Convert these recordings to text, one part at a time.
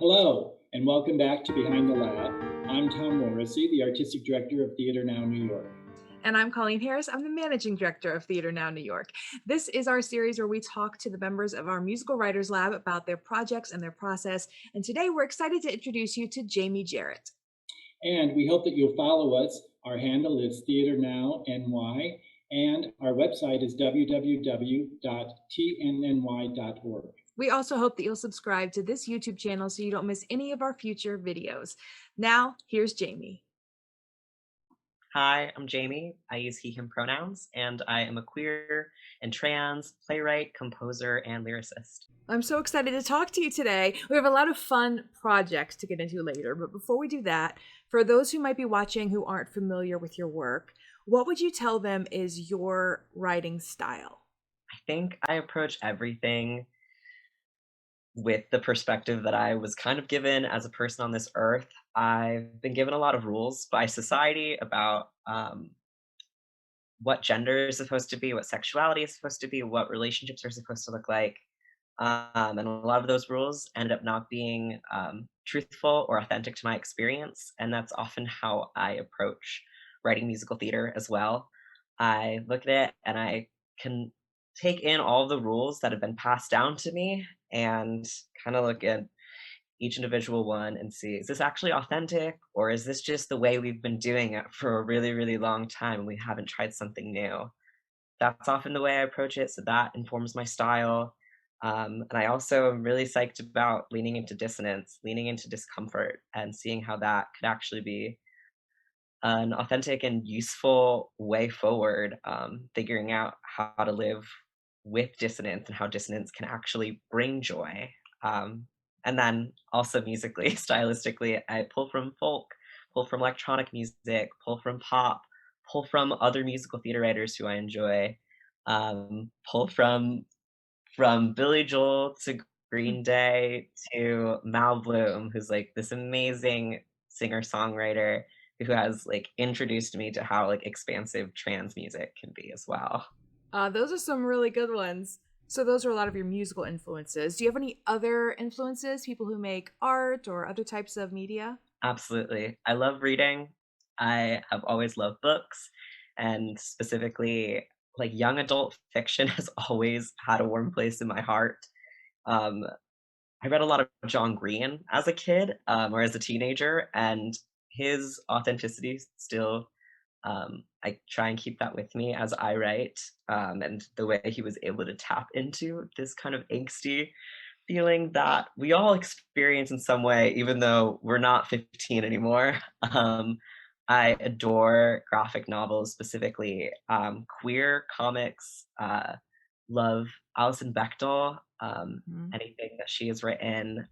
Hello, and welcome back to Behind the Lab. I'm Tom Morrissey, the Artistic Director of Theater Now New York. And I'm Colleen Harris. I'm the Managing Director of Theater Now New York. This is our series where we talk to the members of our Musical Writers Lab about their projects and their process. And today we're excited to introduce you to Jaime Jarrett. And we hope that you'll follow us. Our handle is Theater Now NY, and our website is www.tnny.org. We also hope that you'll subscribe to this YouTube channel so you don't miss any of our future videos. Now, here's Jaime. Hi, I'm Jaime. I use he, him pronouns, and I am a queer and trans playwright, composer, and lyricist. I'm so excited to talk to you today. We have a lot of fun projects to get into later, but before we do that, for those who might be watching who aren't familiar with your work, what would you tell them is your writing style? I think I approach everything with the perspective that I was kind of given as a person on this earth. I've been given a lot of rules by society about what gender is supposed to be, what sexuality is supposed to be, what relationships are supposed to look like. And a lot of those rules ended up not being truthful or authentic to my experience. And that's often how I approach writing musical theater as well. I look at it and I can take in all the rules that have been passed down to me and kind of look at each individual one and see, is this actually authentic, or is this just the way we've been doing it for a really, really long time and we haven't tried something new? That's often the way I approach it. So that informs my style. And I also am really psyched about leaning into dissonance, leaning into discomfort, and seeing how that could actually be an authentic and useful way forward, figuring out how to live with dissonance and how dissonance can actually bring joy. And then also musically, stylistically, I pull from folk, pull from electronic music, pull from pop, pull from other musical theater writers who I enjoy, pull from Billy Joel to Green Day to Mal Bloom, who's like this amazing singer-songwriter who has like introduced me to how like expansive trans music can be as well. Those are some really good ones. So those are a lot of your musical influences. Do you have any other influences, people who make art or other types of media? Absolutely. I love reading. I have always loved books, and specifically like young adult fiction has always had a warm place in my heart. Um, I read a lot of John Green as a kid, or as a teenager, and his authenticity still, I try and keep that with me as I write, and the way he was able to tap into this kind of angsty feeling that we all experience in some way, even though we're not 15 anymore. I adore graphic novels, specifically queer comics. Love Alison Bechdel. Mhm. Anything that she has written.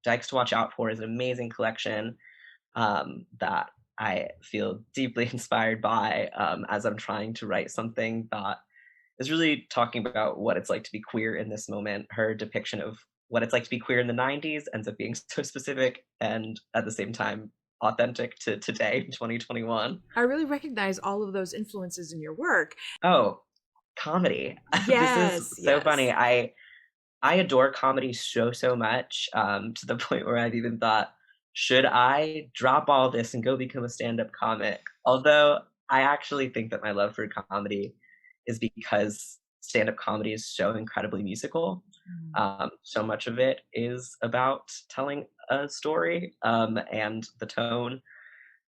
Dykes to Watch Out For is an amazing collection that I feel deeply inspired by as I'm trying to write something that is really talking about what it's like to be queer in this moment. Her depiction of what it's like to be queer in the 90s ends up being so specific and at the same time authentic to today, 2021. I really recognize all of those influences in your work. Oh, comedy. This is Yes, so funny. yes. I adore comedy so, so much, to the point where I've even thought, should I drop all this and go become a stand-up comic? Although I actually think that my love for comedy is because stand-up comedy is so incredibly musical. Mm. So much of it is about telling a story, and the tone.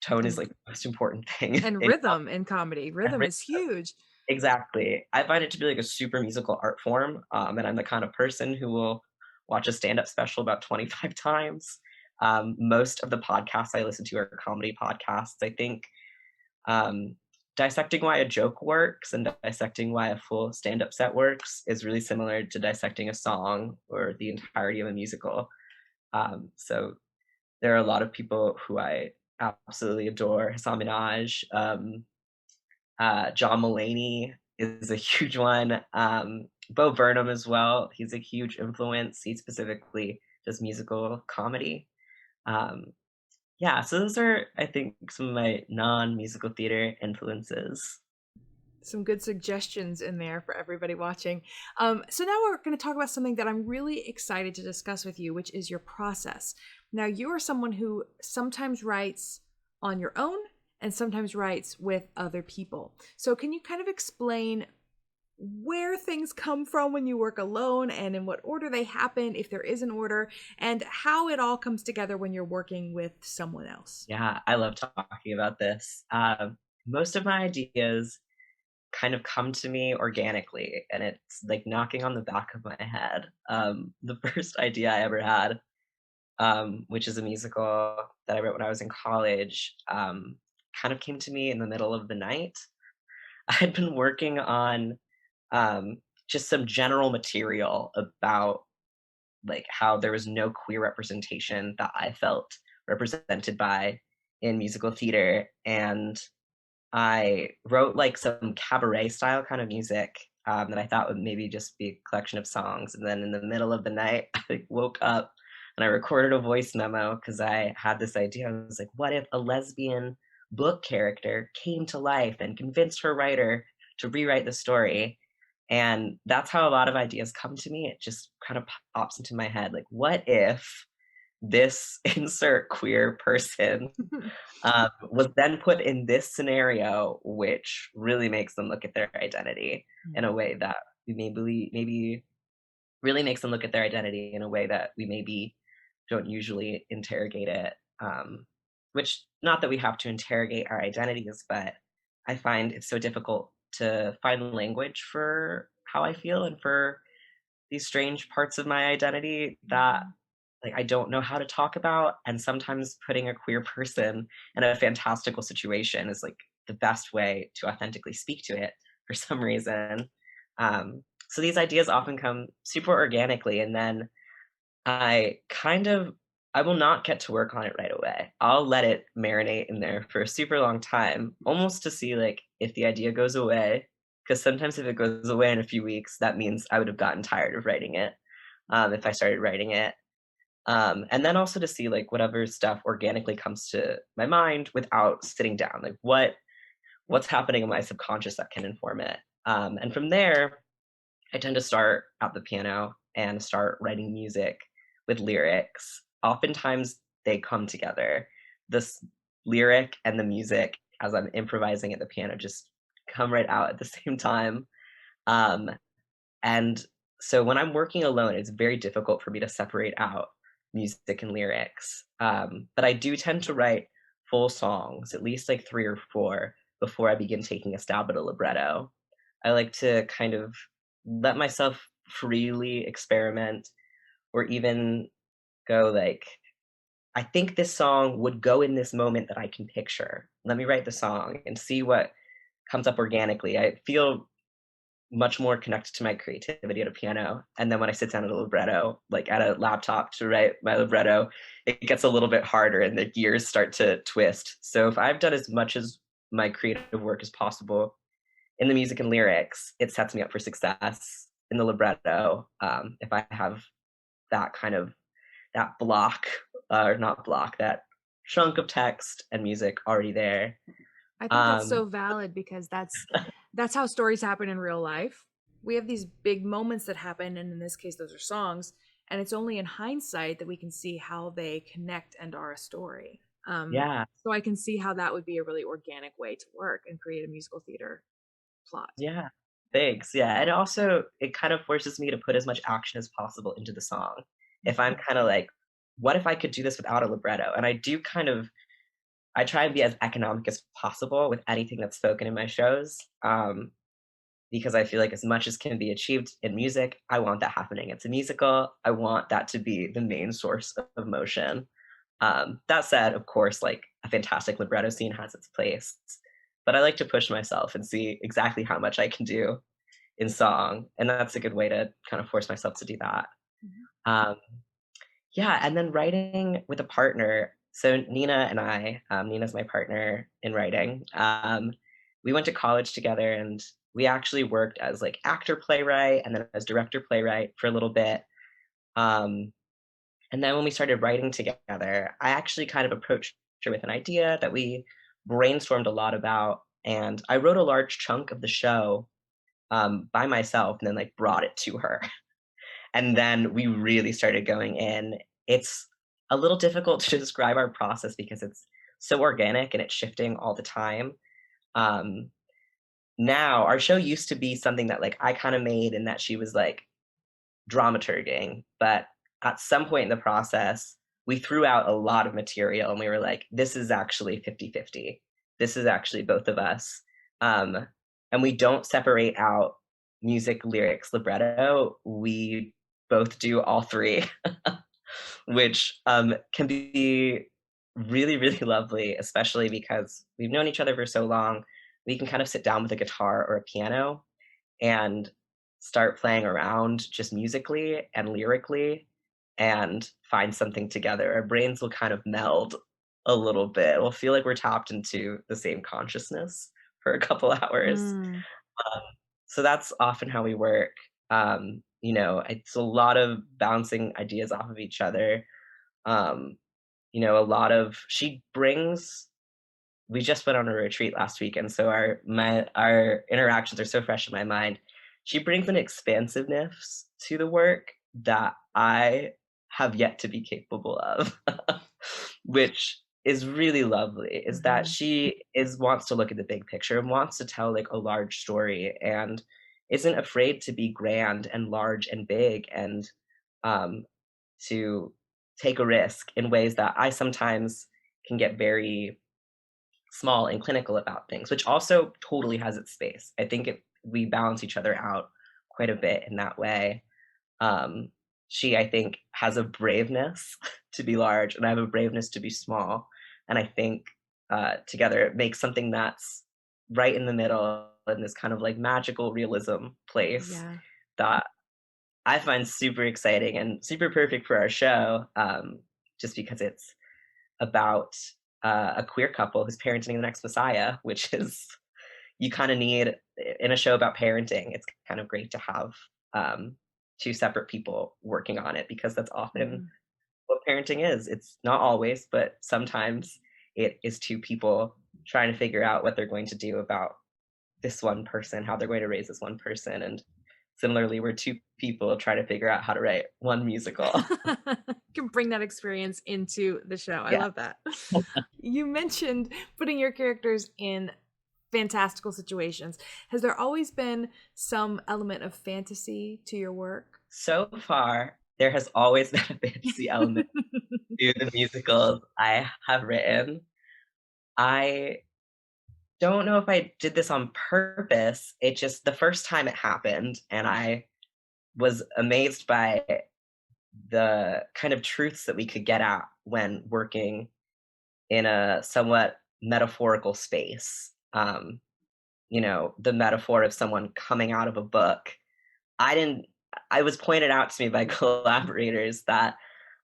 Tone is And like the most important thing and in rhythm in comedy. Rhythm comedy. is huge. Exactly. I find it to be like a super musical art form, and I'm the kind of person who will watch a stand-up special about 25 times. Most of the podcasts I listen to are comedy podcasts. I think um, dissecting why a joke works and dissecting why a full stand-up set works is really similar to dissecting a song or the entirety of a musical. So there are a lot of people who I absolutely adore. Hassan Minaj, John Mulaney is a huge one. Bo Burnham as well. He's a huge influence. He specifically does musical comedy. Um, yeah, so those are, I think, some of my non-musical theater influences. Some good suggestions in there for everybody watching. So now we're going to talk about something that I'm really excited to discuss with you, which is your process. Now, you are someone who sometimes writes on your own and sometimes writes with other people. So can you kind of explain where things come from when you work alone and in what order they happen, if there is an order, and how it all comes together when you're working with someone else? Yeah, I love talking about this. Most of my ideas kind of come to me organically, and it's like knocking on the back of my head. The first idea I ever had, which is a musical that I wrote when I was in college, kind of came to me in the middle of the night. I had been working on just some general material about like how there was no queer representation that I felt represented by in musical theater, and I wrote like some cabaret style kind of music that I thought would maybe just be a collection of songs. And then in the middle of the night, I woke up and I recorded a voice memo because I had this idea. I was like, what if a lesbian book character came to life and convinced her writer to rewrite the story? And that's how a lot of ideas come to me. It just kind of pops into my head. Like, what if this insert queer person was then put in this scenario, which really makes them look at their identity in a way that we maybe really makes them look at their identity in a way that we maybe don't usually interrogate it. Which not that we have to interrogate our identities, but I find it's so difficult to find language for how I feel and for these strange parts of my identity that like I don't know how to talk about. And sometimes putting a queer person in a fantastical situation is like the best way to authentically speak to it for some reason. So these ideas often come super organically, and then I kind of I will not get to work on it right away. I'll let it marinate in there for a super long time, almost to see like if the idea goes away. Because sometimes if it goes away in a few weeks, that means I would have gotten tired of writing it if I started writing it. And then also to see like whatever stuff organically comes to my mind without sitting down, like what's happening in my subconscious that can inform it. And from there, I tend to start at the piano and start writing music with lyrics. Oftentimes they come together. This lyric and the music as I'm improvising at the piano just come right out at the same time. Um, and so when I'm working alone, it's very difficult for me to separate out music and lyrics. But I do tend to write full songs, at least like three or four, before I begin taking a stab at a libretto. I like to kind of let myself freely experiment or even go like, I think this song would go in this moment that I can picture. Let me write the song and see what comes up organically. I feel much more connected to my creativity at a piano. And then when I sit down at a libretto, like at a laptop to write my libretto, it gets a little bit harder and the gears start to twist. So if I've done as much as my creative work as possible in the music and lyrics, it sets me up for success in the libretto. If I have that kind of that block, or not block, that chunk of text and music already there. I think that's so valid because that's how stories happen in real life. We have these big moments that happen, and in this case those are songs, and it's only in hindsight that we can see how they connect and are a story. Yeah, So I can see how that would be a really organic way to work and create a musical theater plot. yeah. Thanks. Yeah. And also it kind of forces me to put as much action as possible into the song. If I'm kind of like, what if I could do this without a libretto? And I try and be as economic as possible with anything that's spoken in my shows. Because I feel like as much as can be achieved in music, I want that happening. It's a musical. I want that to be the main source of motion. That said, of course, like a fantastic libretto scene has its place, but I like to push myself and see exactly how much I can do in song, and that's a good way to kind of force myself to do that. Um, yeah, and then writing with a partner. So Nina and I, Nina's my partner in writing. We went to college together, and we actually worked as like actor playwright and then as director playwright for a little bit. Um, and then when we started writing together, I actually kind of approached her with an idea that we brainstormed a lot about. And I wrote a large chunk of the show by myself and then like brought it to her. And then we really started going in. It's a little difficult to describe our process because it's so organic and it's shifting all the time. Um, Now our show used to be something that like I kind of made and that she was like dramaturging, but at some point in the process, we threw out a lot of material and we were like, this is actually 50-50. This is actually both of us. Um, and we don't separate out music, lyrics, libretto. We both do all three, which can be really, really lovely, especially because we've known each other for so long. We can kind of sit down with a guitar or a piano and start playing around just musically and lyrically and find something together. Our brains will kind of meld a little bit. We'll feel like we're tapped into the same consciousness for a couple hours. Mm. Um, so that's often how we work. It's a lot of bouncing ideas off of each other. Um, a lot of she brings we just went on a retreat last week, and so our interactions are so fresh in my mind. She brings an expansiveness to the work that I have yet to be capable of, which is really lovely. Is that Mhm. she is wants to look at the big picture and wants to tell like a large story and isn't afraid to be grand and large and big and um, to take a risk in ways that I sometimes can get very small and clinical about things, which also totally has its space. I think we balance each other out quite a bit in that way. Um, she, I think, has a braveness to be large, and I have a braveness to be small. And I think together it makes something that's right in the middle in this kind of like magical realism place Yeah. that I find super exciting and super perfect for our show, just because it's about a queer couple who's parenting the next Messiah, which is you kind of need in a show about parenting. It's kind of great to have um, two separate people working on it because that's often Mhm. what parenting is. It's not always, but sometimes it is two people trying to figure out what they're going to do about this one person, how they're going to raise this one person. And similarly, we're two people trying to figure out how to write one musical. Can bring that experience into the show. I Yeah. love that. You mentioned putting your characters in fantastical situations. Has there always been some element of fantasy to your work? So far, there has always been a fantasy element to the musicals I have written. I don't know if I did this on purpose. It just the first time it happened, and I was amazed by the kind of truths that we could get at when working in a somewhat metaphorical space. The metaphor of someone coming out of a book. I didn't I was pointed out to me by collaborators that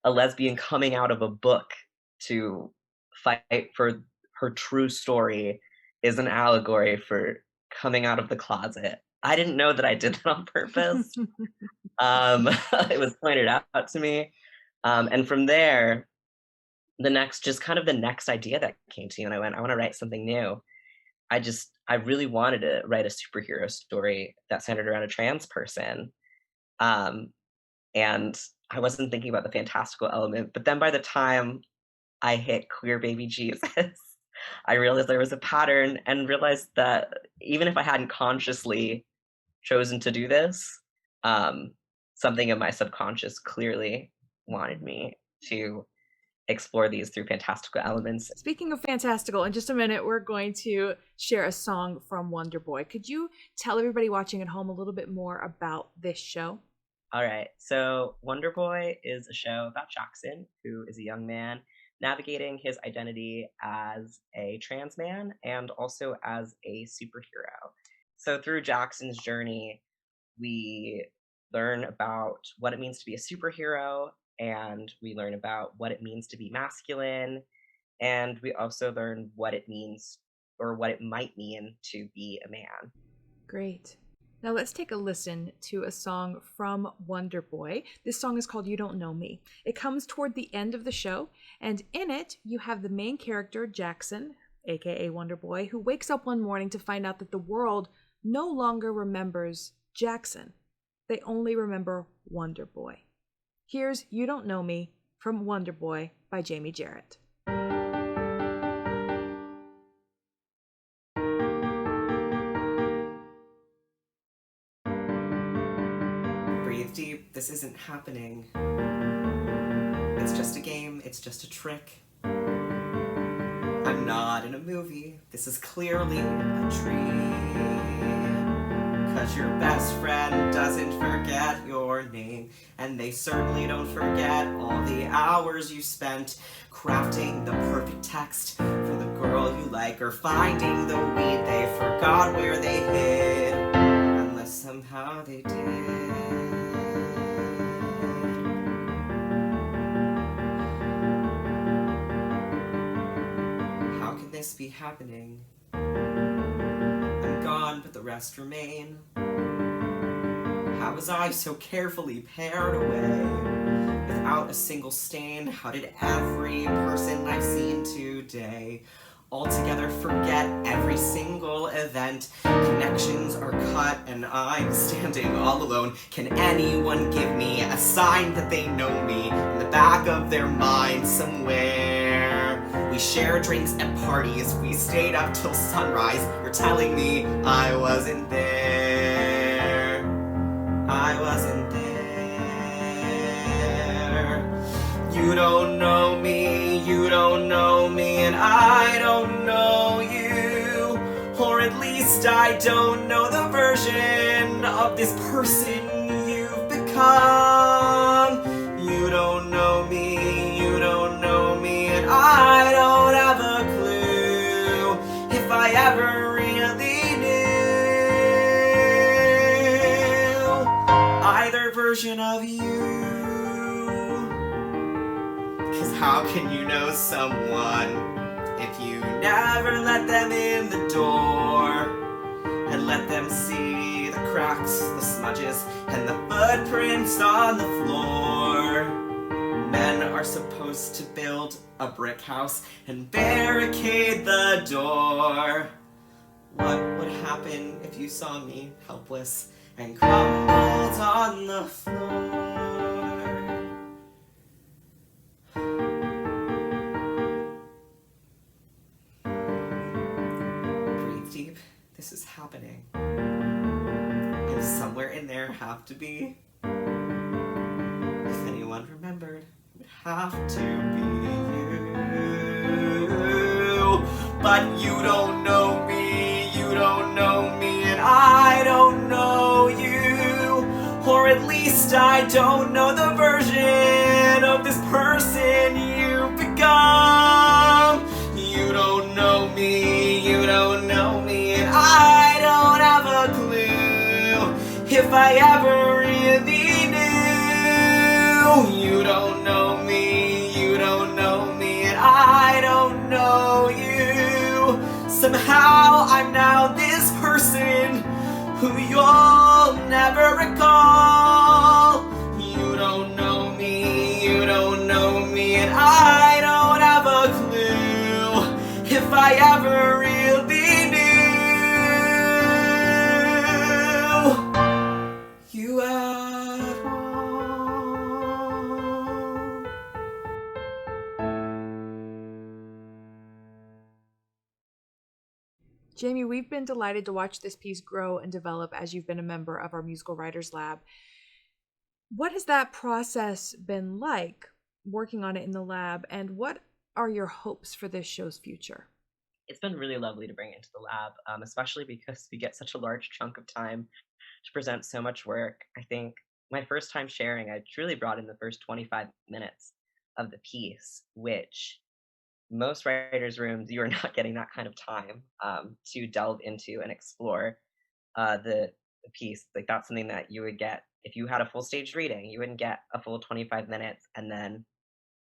a lesbian coming out of a book to fight for her true story is an allegory for coming out of the closet. I didn't know that I did that on purpose. It was pointed out to me. And from there, the next idea that came to me, and I went, I want to write something new. I really wanted to write a superhero story that centered around a trans person. Um, and I wasn't thinking about the fantastical element. But then by the time I hit queer baby Jesus, I realized there was a pattern and realized that even if I hadn't consciously chosen to do this, um, something in my subconscious clearly wanted me to explore these through fantastical elements. Speaking of fantastical, in just a minute, we're going to share a song from Wonder Boy. Could you tell everybody watching at home a little bit more about this show? All right. So Wonder Boy is a show about Jackson, who is a young man navigating his identity as a trans man and also as a superhero. So through Jackson's journey, we learn about what it means to be a superhero and we learn about what it means to be masculine. And we also learn what it means or what it might mean to be a man. Great. Now let's take a listen to a song from Wonder Boy. This song is called You Don't Know Me. It comes toward the end of the show, and in it, you have the main character, Jackson, aka Wonder Boy, who wakes up one morning to find out that the world no longer remembers Jackson. They only remember Wonder Boy. Here's You Don't Know Me from Wonder Boy by Jaime Jarrett. Breathe deep, this isn't happening. It's just a game, it's just a trick. I'm not in a movie, this is clearly a dream. 'Cause your best friend doesn't forget your name, and they certainly don't forget all the hours you spent crafting the perfect text for the girl you like, or finding the weed they forgot where they hid, unless somehow they did. How can this be happening? I'm gone, but the rest remain. How was I so carefully pared away, without a single stain? How did every person I've seen today altogether forget every single event? Connections are cut and I'm standing all alone. Can anyone give me a sign that they know me in the back of their mind somewhere? We shared drinks at parties, we stayed up till sunrise. You're telling me I wasn't there. I wasn't there. You don't know me, you don't know me, and I don't know you. Or at least I don't know the version of this person you've become. You don't know me, you don't know me, and I don't have a clue if I ever really knew either version of you. 'Cause how can you know someone if you never let them in the door and let them see the cracks, the smudges, and the footprints on the floor? Men are supposed to build a brick house and barricade the door. What would happen if you saw me helpless and crumbled on the floor? Breathe deep, this is happening. And somewhere in there have to be, if anyone remembered, it would have to be you. But you don't know me, you don't know me, and I don't know you. Or at least I don't know the version of this person you've become. You don't know me, you don't know me, and I don't have a clue if I ever really knew. You don't know me, you don't know me, and I don't know you. Somehow I'm now this person who you'll never recall. You don't know me, you don't know me, and I don't have a clue if I ever really knew you at all. Jaime, we've been delighted to watch this piece grow and develop as you've been a member of our Musical Writers Lab. What has that process been like, working on it in the lab, and what are your hopes for this show's future? It's been really lovely to bring it into the lab, especially because we get such a large chunk of time to present so much work. I think my first time sharing, I truly brought in the first 25 minutes of the piece, which most writers' rooms, you are not getting that kind of time to delve into and explore the piece. Like, that's something that you would get if you had a full staged reading. You wouldn't get a full 25 minutes and then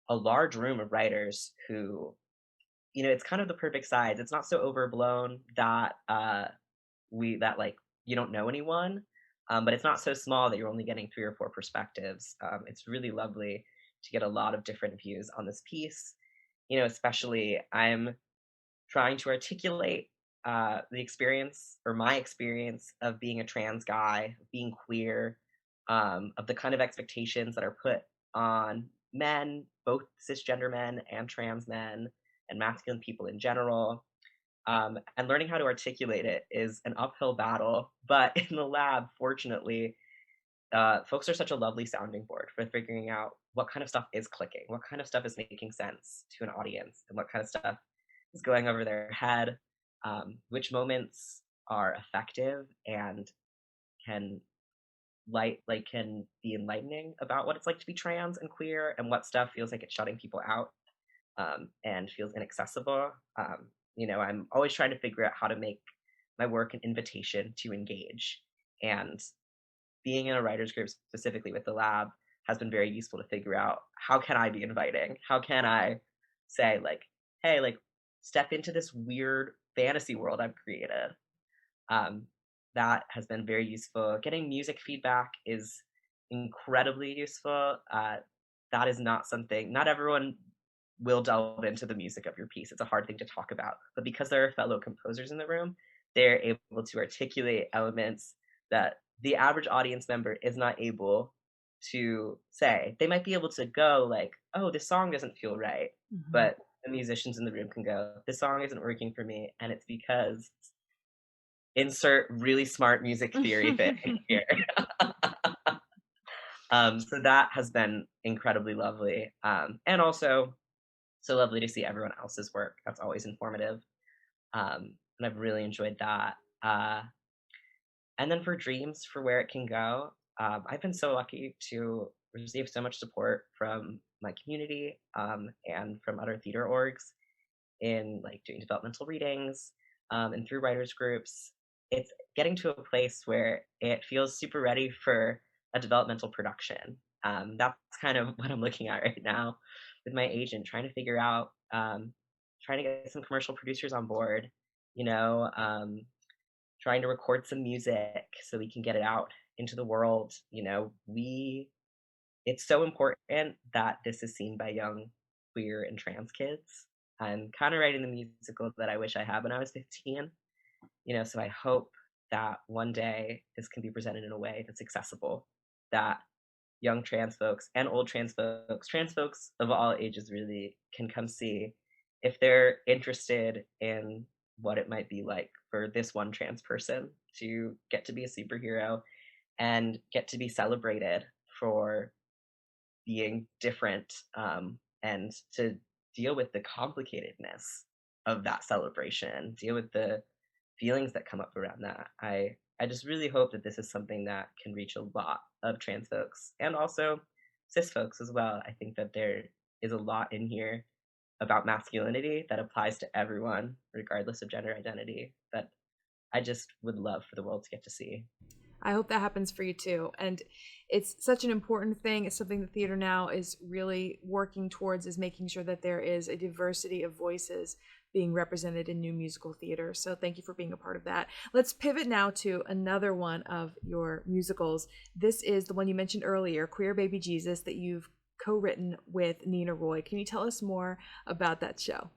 a large room of writers who, it's kind of the perfect size. It's not so overblown that like you don't know anyone, but it's not so small that you're only getting 3 or 4 perspectives. It's really lovely to get a lot of different views on this piece. Especially I'm trying to articulate the experience or my experience of being a trans guy, being queer, of the kind of expectations that are put on men, both cisgender men and trans men, and masculine people in general. And learning how to articulate it is an uphill battle. But in the lab, fortunately, folks are such a lovely sounding board for figuring out what kind of stuff is clicking, what kind of stuff is making sense to an audience, and what kind of stuff is going over their head, which moments are effective and can can be enlightening about what it's like to be trans and queer, and what stuff feels like it's shutting people out, and feels inaccessible. I'm always trying to figure out how to make my work an invitation to engage, and being in a writers group specifically with the lab has been very useful to figure out how can I be inviting, how can I say like, hey, like, step into this weird fantasy world I've created. um, that has been very useful. Getting music feedback is incredibly useful. That is not something, not everyone will delve into the music of your piece. It's a hard thing to talk about. But because there are fellow composers in the room, they're able to articulate elements that the average audience member is not able to say. They might be able to go like, oh, this song doesn't feel right. Mhm. But the musicians in the room can go, this song isn't working for me. And it's because insert really smart music theory thing here. So that has been incredibly lovely. And also so lovely to see everyone else's work. That's always informative. And I've really enjoyed that. And then for dreams, for where it can go, I've been so lucky to receive so much support from my community, and from other theater orgs in like doing developmental readings, and through writers groups. It's getting to a place where it feels super ready for a developmental production. That's kind of what I'm looking at right now with my agent, trying to figure out, trying to get some commercial producers on board, you know, trying to record some music so we can get it out into the world. It's so important that this is seen by young queer and trans kids. I'm kind of writing the musical that I wish I had when I was 15, so I hope that one day this can be presented in a way that's accessible, that young trans folks of all ages really can come see if they're interested in what it might be like for this one trans person to get to be a superhero and get to be celebrated for being different, and to deal with the complicatedness of that celebration, deal with the feelings that come up around that. I just really hope that this is something that can reach a lot of trans folks and also cis folks as well. I think that there is a lot in here about masculinity that applies to everyone, regardless of gender identity, that I just would love for the world to get to see. I hope that happens for you too. And it's such an important thing. It's something the theater now is really working towards, is making sure that there is a diversity of voices being represented in new musical theater. So thank you for being a part of that. Let's pivot now to another one of your musicals. This is the one you mentioned earlier, Queer Baby Jesus, that you've co-written with Nina Roy. Can you tell us more about that show?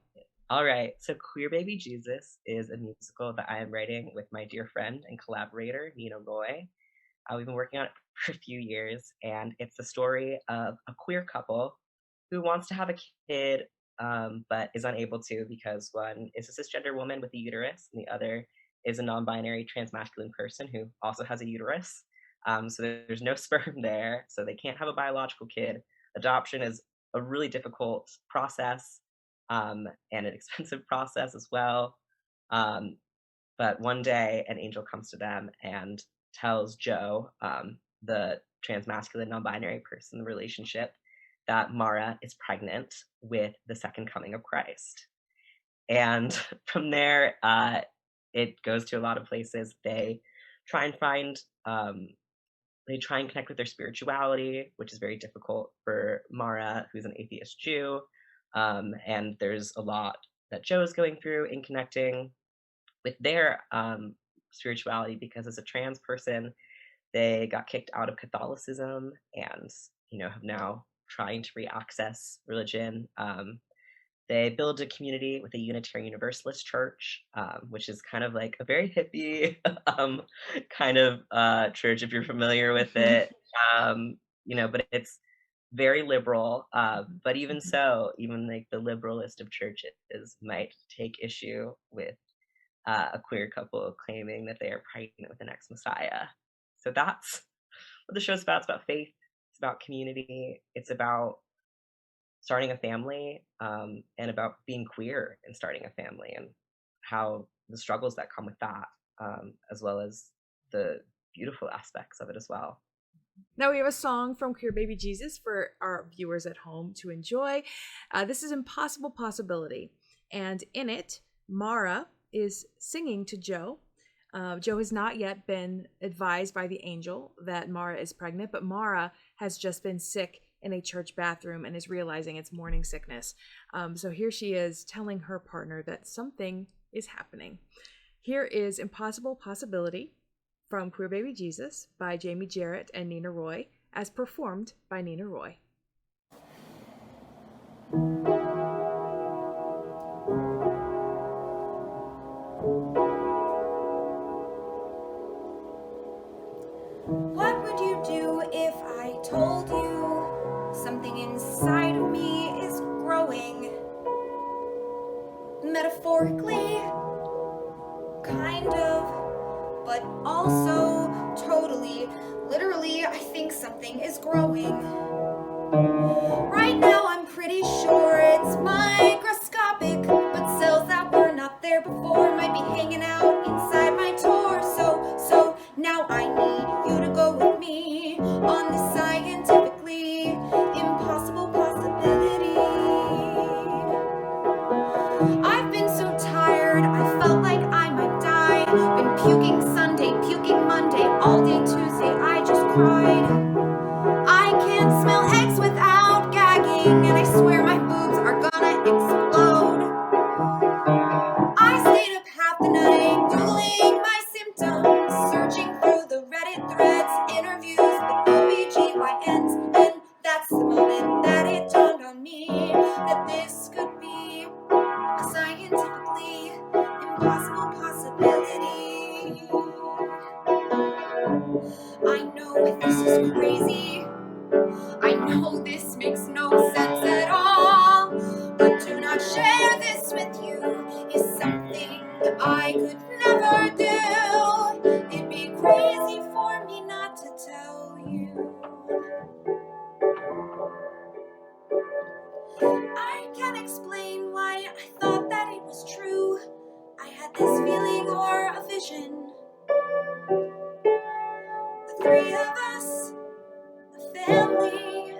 All right, so Queer Baby Jesus is a musical that I am writing with my dear friend and collaborator, Nina Roy. We've been working on it for a few years, and it's the story of a queer couple who wants to have a kid, but is unable to because one is a cisgender woman with a uterus, and the other is a non-binary transmasculine person who also has a uterus. So there's no sperm there, so they can't have a biological kid. Adoption is a really difficult process, and an expensive process as well. But one day, an angel comes to them and tells Joe, the transmasculine non-binary person in the relationship, that Mara is pregnant with the second coming of Christ. And from there, it goes to a lot of places. They try and find, they try and connect with their spirituality, which is very difficult for Mara, who's an atheist Jew. And there's a lot that Joe is going through in connecting with their spirituality, because as a trans person, they got kicked out of Catholicism and have now trying to reaccess religion. They build a community with a Unitarian Universalist church, which is kind of like a very hippie um, kind of church, if you're familiar with Mhm. it. But it's very liberal. But even Mhm. so, even like the liberalist of churches might take issue with a queer couple claiming that they are pregnant with the next Messiah. So that's what the show's about. It's about faith. It's about community. It's about starting a family, and about being queer and starting a family and how the struggles that come with that, as well as the beautiful aspects of it as well. Now we have a song from Queer Baby Jesus for our viewers at home to enjoy. This is Impossible Possibility. And in it, Mara is singing to Joe. Joe has not yet been advised by the angel that Mara is pregnant, but Mara has just been sick in a church bathroom and is realizing it's morning sickness. So here she is telling her partner that something is happening. Here is Impossible Possibility from Queer Baby Jesus by Jaime Jarrett and Nina Roy, as performed by Nina Roy. What would you do if I told you something inside of me is growing? Metaphorically, kind of, but also totally, literally, I think something is growing. Right now I'm pretty sure it's microscopic, but cells that were not there before might be hanging out inside my torso. So now I need you to go with me on this scientifically impossible possibility. I've been so tired, I felt like I might die. Been puking Sunday, puking Monday, all day Tuesday, I just cried. I can't smell eggs without gagging, and I swear my boobs are gonna explode. I stayed up half the night, Googling my symptoms, searching through the Reddit threads, interviews with OBGYNs, and that's the moment that it dawned on me that this could be a scientifically impossible possibility. I know this is crazy. I know this makes no sense at all, but to not share this with you is something I could never do. It'd be crazy for me not to tell you. I can't explain why I thought that it was true. I had this feeling or a vision. The three of us, a family.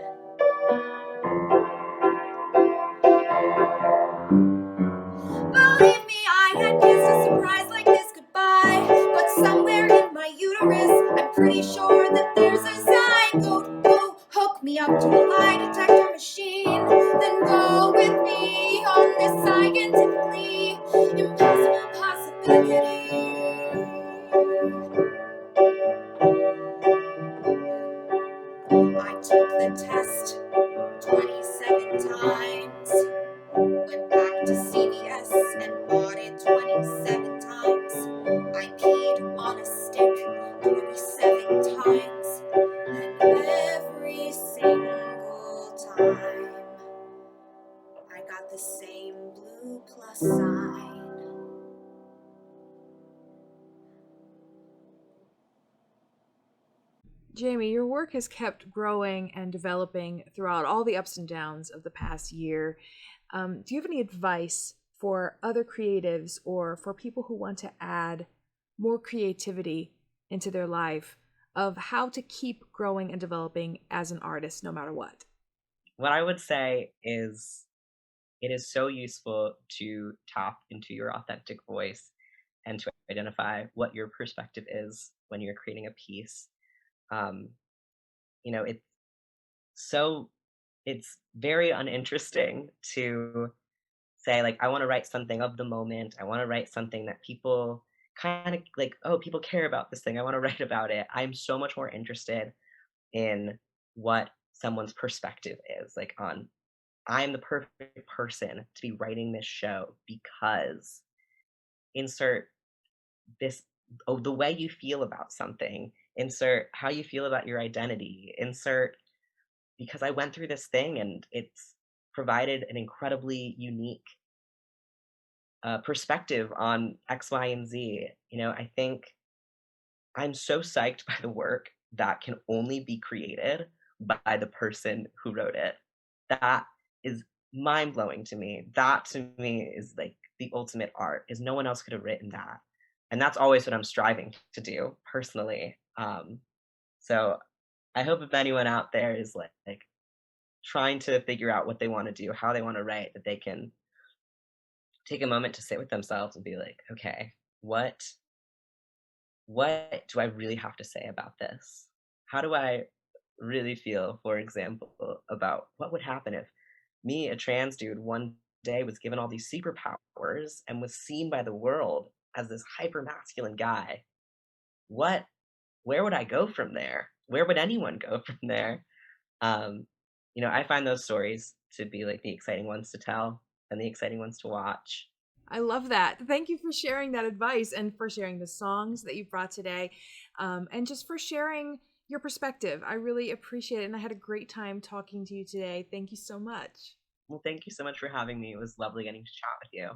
Believe me, I had kissed a surprise like this goodbye, but somewhere in my uterus, I'm pretty sure that there's a zygote. Go hook me up to a lie detector machine, then go with me on this scientifically impossible possibility. I took the test 27 times. Went back to CVS and bought it 27 times. I peed on a stick 27 times. And every single time, I got the same blue plus sign. Jaime, your work has kept growing and developing throughout all the ups and downs of the past year. Do you have any advice for other creatives or for people who want to add more creativity into their life of how to keep growing and developing as an artist no matter what? What I would say is it is so useful to tap into your authentic voice and to identify what your perspective is when you're creating a piece. Um, it's so it's very uninteresting to say like I want to write something of the moment. I want to write something that people kind of like, oh, people care about this thing. I want to write about it. I'm so much more interested in what someone's perspective is like on I'm the perfect person to be writing this show because insert this, oh, the way you feel about something, insert how you feel about your identity, insert because I went through this thing and it's provided an incredibly unique perspective on X, Y, and Z. I think I'm so psyched by the work that can only be created by the person who wrote it. That is mind blowing to me. That to me is like the ultimate art, is no one else could have written that. And that's always what I'm striving to do personally. So I hope if anyone out there is like trying to figure out what they want to do, how they want to write, that they can take a moment to sit with themselves and be like, okay, what do I really have to say about this? How do I really feel, for example, about what would happen if me, a trans dude, one day was given all these superpowers and was seen by the world as this hyper masculine guy? Where would I go from there? Where would anyone go from there? I find those stories to be like the exciting ones to tell and the exciting ones to watch. I love that. Thank you for sharing that advice and for sharing the songs that you brought today, and just for sharing your perspective. I really appreciate it, and I had a great time talking to you today. Thank you so much. Well, thank you so much for having me. It was lovely getting to chat with you.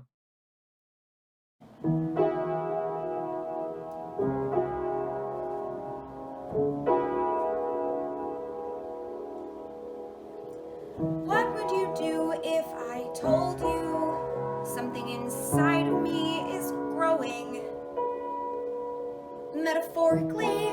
What would you do if I told you something inside of me is growing? Metaphorically,